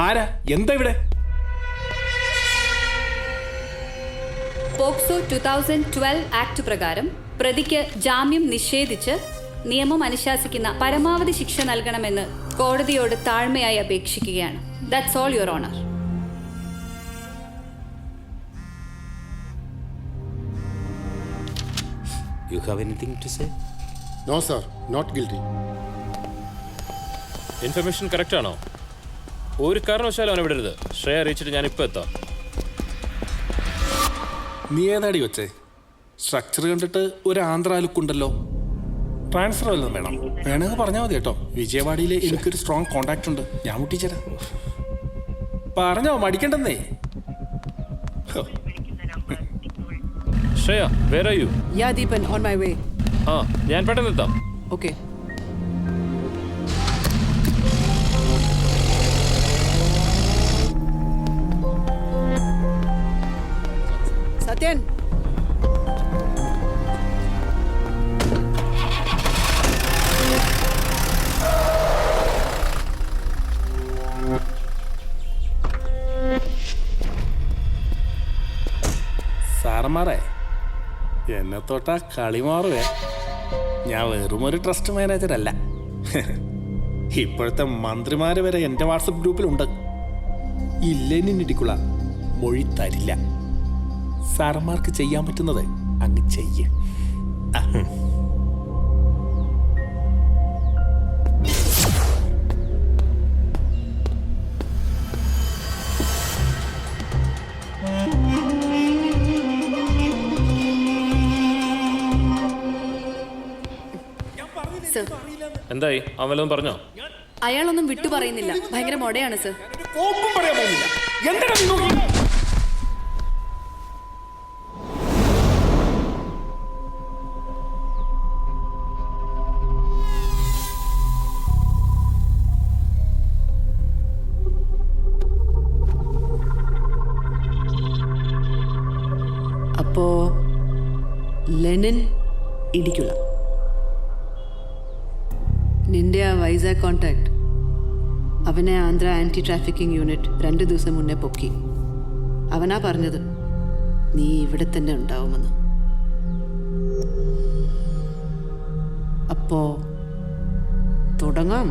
ആരാ? എന്താ ഇവിടെ? പോക്സോ 2012 ആക്ട് പ്രകാരം പ്രതിക്ക് ജാമ്യം നിഷേധിച്ച് നിയമം അനുശാസിക്കുന്ന പരമാവധി ശിക്ഷ നൽകണമെന്ന് കോടതിയോട് താഴ്മയായി അപേക്ഷിക്കുകയാണ്. That's all your honour. You have anything to say? No, sir. Not guilty. Information correct ആണോ? ഒരു കാരണവശാലും അവനെ വിടരുത്. ശ്രേയ അറിയിച്ചിട്ട് ഞാൻ ഇപ്പോൾ എത്താം. നീ ഏതാടി വെച്ചേ? സ്ട്രക്ചർ കണ്ടിട്ട് ഒരു ആന്ധ്ര ലുക്കുണ്ടല്ലോ. ട്രാൻസ്ഫർ വല്ലതും വേണം? വേണമെങ്കിൽ പറഞ്ഞാൽ മതി കേട്ടോ. വിജയവാഡയിൽ എനിക്കൊരു സ്ട്രോങ് കോണ്ടാക്ട് ഉണ്ട്, ഞാൻ മുട്ടിച്ചേരാം. പറഞ്ഞോ, മടിക്കണ്ടെന്നേ. Shreya, where are you? Yeah, Deepan, on my way. ആ, ഞാൻ പെട്ടെന്ന് എത്താം. Okay. Satyan. സാറന്മാരെ, എന്നെ തൊട്ടാ കളി മാറുവേ. ഞാൻ വെറും ഒരു ട്രസ്റ്റ് മാനേജർ അല്ല. ഇപ്പോഴത്തെ മന്ത്രിമാര് വരെ എൻ്റെ വാട്സപ്പ് ഗ്രൂപ്പിലുണ്ട്. ഇല്ലേനിടിക്കുള്ള മൊഴി തരില്ല. സാറന്മാർക്ക് ചെയ്യാൻ പറ്റുന്നത് അങ്ങ് ചെയ്യ. എന്തായി? അവൻ വല്ലതും പറഞ്ഞോ? അയാളൊന്നും വിട്ടു പറയുന്നില്ല. ഭയങ്കര മൊടയാണ് സർ. അപ്പോ ലെനിൻ ഇടിക്കുള്ള നിന്റെ ആ വൈസാഗ് കോണ്ടാക്ട്, അവനെ ആന്ധ്ര ആൻറ്റി ട്രാഫിക്കിംഗ് യൂണിറ്റ് 2 ദിവസം മുന്നേ പൊക്കി. അവനാ പറഞ്ഞത് നീ ഇവിടെ തന്നെ ഉണ്ടാവുമെന്ന്.